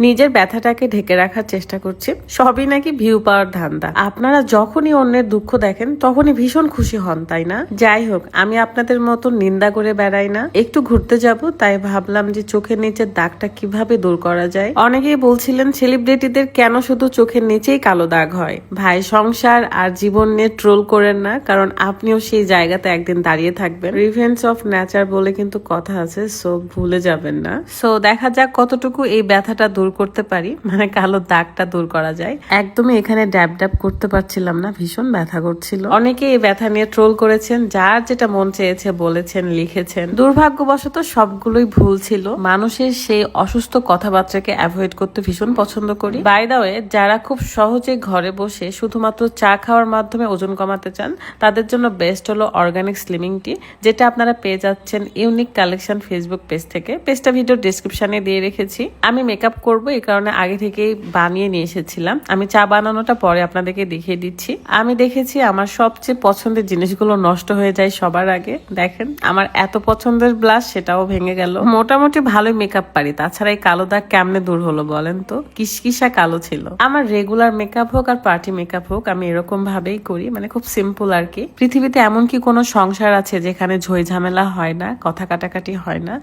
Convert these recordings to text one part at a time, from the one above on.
নিজের ব্যথাটাকে ঢেকে রাখার চেষ্টা করছি, সবই নাকি ভিউ পাওয়ার ধান্দা। আপনারা যখনই অন্যের দুঃখ দেখেন তখনই ভীষণ খুশি হন, তাই না? যাই হোক, আমি আপনাদের মতো নিন্দা করে বেড়াই না। একটু ঘুরতে যাব, তাই ভাবলাম যে চোখের নিচের দাগটা কিভাবে দূর করা যায়। অনেকেই বলছিলেন সেলিব্রিটিদের কেন শুধু চোখের নিচেই কালো দাগ হয়। ভাই, সংসার আর জীবন নিয়ে ট্রোল করেন না, কারণ আপনিও সেই জায়গাতে একদিন দাঁড়িয়ে থাকবেন। রিভেঞ্জ অফ নেচার বলে কিন্তু কথা আছে, সো ভুলে যাবেন না। সো দেখা যাক কতটুকু এই ব্যথাটা দূর করতে পারি, মানে কালো দাগটা দূর করা যায়। একদমই এখানে ড্যাব ড্যাব করতে পারছিলাম না, ভীষণ ব্যথা করছিল। অনেকে এই ব্যথা নিয়ে ট্রোল করেছেন, যার যেটা মন চেয়েছে বলেছেন, লিখেছেন। দুর্ভাগ্যবশত সবগুলোই ভুল ছিল। মানুষের সেই অসুস্থ কথাবার্তাকে অ্যাভয়েড করতে ভীষণ পছন্দ করি। বাই দ্য ওয়ে, যারা খুব সহজে ঘরে বসে শুধুমাত্র চা খাওয়ার মাধ্যমে ওজন কমাতে চান, তাদের জন্য বেস্ট হলো অর্গানিক স্লিমিং টি, যেটা আপনারা পেয়ে যাচ্ছেন ইউনিক কালেকশন ফেসবুক পেজ থেকে। পেজটা ভিডিও ডিসক্রিপশনে দিয়ে রেখেছি। আমি মেকআপ করব, এই কারণে আগে থেকেই বানিয়ে নিয়ে এসেছিলাম। আমি চা বানানোটা পরে আপনাদেরকে দেখিয়ে দিচ্ছি। আমি দেখেছি আমার সবচেয়ে পছন্দের জিনিসগুলো নষ্ট হয়ে যায় সবার আগে। দেখেন, আমার এত পছন্দের ব্লাশ, সেটাও ভেঙে গেল। মোটামুটি ভালোই মেকআপ পারি, তাছাড়া এই কালো দাগ কেমনে দূর হলো বলেন তো? কিসকিসা কালো ছিল। আমার রেগুলার মেকআপ হোক আর পার্টি মেকআপ হোক, আমি এরকম ভাবেই করি, মানে খুব সিম্পল আর কি। পৃথিবীতে এমন কি কোনো সংসার আছে যেখানে ঝই ঝামেলা হয় না, কথা কাটাকাটি হয় না?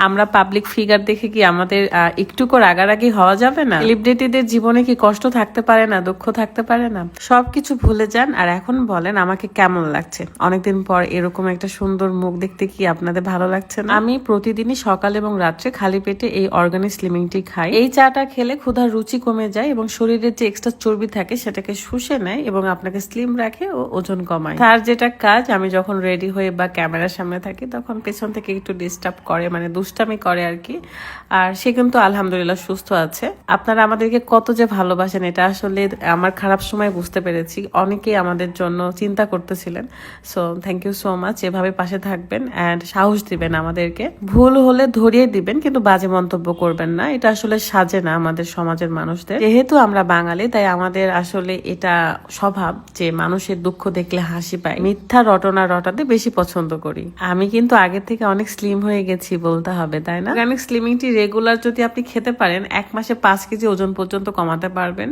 আমরা পাবলিক ফিগার দেখে কি আমাদের একটুকু রাগারাগি হওয়া যাবে না? সেলিব্রিটিদের জীবনে কি কষ্ট থাকতে পারে না, দুঃখ থাকতে পারে না? সবকিছু ভুলে যান আর এখন বলেন আমাকে কেমন লাগছে। অনেকদিন পর এরকম একটা সুন্দর মুখ দেখতে কি আপনাদের ভালো লাগছে না? আমি প্রতিদিনই সকাল এবং রাত্রে খালি পেটে এই অর্গানিক স্লিমিং টি খাই। এই চাটা খেলে ক্ষুধার রুচি কমে যায় এবং শরীরের যে এক্সট্রা চর্বি থাকে সেটাকে শুষে নেয় এবং আপনাকে স্লিম রাখে ও ওজন কমায়। তার যেটা কাজ, আমি যখন রেডি হয়ে বা ক্যামেরার সামনে থাকি তখন পেছন থেকে একটু ডিস্টার্ব করে, মানে দুষ্টামি করে আর কি। আর সে কিন্তু আলহামদুলিল্লাহ সুস্থ আছে। আপনারা আমাদেরকে কত যে ভালোবাসেন, এটা আসলে আমার খারাপ সময় বুঝতে পেরেছি। অনেকেই আমাদের জন্য চিন্তা করতেছিলেন। So thank you so much. এভাবে পাশে থাকবেন অ্যান্ড সাহস দিবেন আমাদেরকে। ভুল হলে ধরিয়ে দিবেন, কিন্তু বাজে মন্তব্য করবেন না। এটা আসলে সাজে না আমাদের সমাজের মানুষদের। যেহেতু আমরা বাঙালি, তাই আমাদের আসলে এটা স্বভাব যে মানুষের দুঃখ দেখলে হাসি পায়। মিথ্যা রটনা রটাতে বেশি পছন্দ করি। আমি কিন্তু আগের থেকে অনেক স্লিম হয়ে গেছি বলতে হবে, তাই না? অর্গানিক স্লিমিং টি রেগুলার যদি আপনি খেতে পারেন, 1 মাসে 5 কেজি ওজন পর্যন্ত কমাতে পারবেন।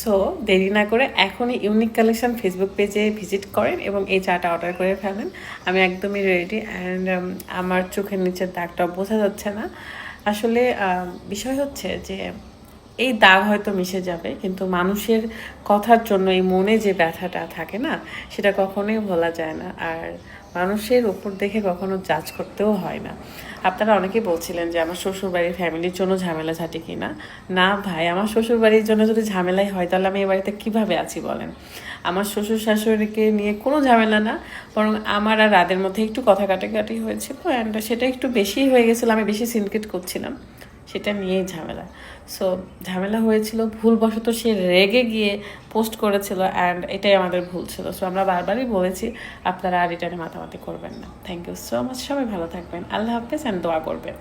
সো দেরি না করে এখনই ইউনিক কালেকশন ফেসবুক পেজে ভিজিট করেন এবং এই চাটা অর্ডার করে ফেলেন। আমি একদমই রেডি অ্যান্ড আমার চোখের নিচের দাগটাও বোঝা যাচ্ছে না। আসলে বিষয় হচ্ছে যে এই দাগ হয়তো মিশে যাবে, কিন্তু মানুষের কথার জন্য এই মনে যে ব্যথাটা থাকে না, সেটা কখনোই ভোলা যায় না। আর মানুষের উপর দেখে কখনো জাজ করতেও হয় না। আপনারা অনেকেই বলছিলেন যে আমার শ্বশুরবাড়ির ফ্যামিলির জন্য ঝামেলা ঝাঁটি কিনা। না ভাই, আমার শ্বশুরবাড়ির জন্য যদি ঝামেলাই হয় তাহলে আমি এই বাড়িতে কীভাবে আছি বলেন? আমার শ্বশুর শাশুড়িকে নিয়ে কোনো ঝামেলা না, বরং আমার আর রাদের মধ্যে একটু কথা কাটাকাটি হয়েছিল অ্যান্ড সেটা একটু বেশি হয়ে গেছিলো। আমি বেশি সিনক্রেট করছিলাম, সেটা নিয়েই ঝামেলা। সো ঝামেলা হয়েছিল, ভুলবশত সে রেগে গিয়ে পোস্ট করেছিল অ্যান্ড এটাই আমাদের ভুল ছিল। সো আমরা বারবারই বলেছি আপনারা আর এটা নিয়ে মাতামাতি করবেন না। Thank you so much. সবাই ভালো থাকবেন। আল্লাহ হাফেজ অ্যান্ড দোয়া করবেন।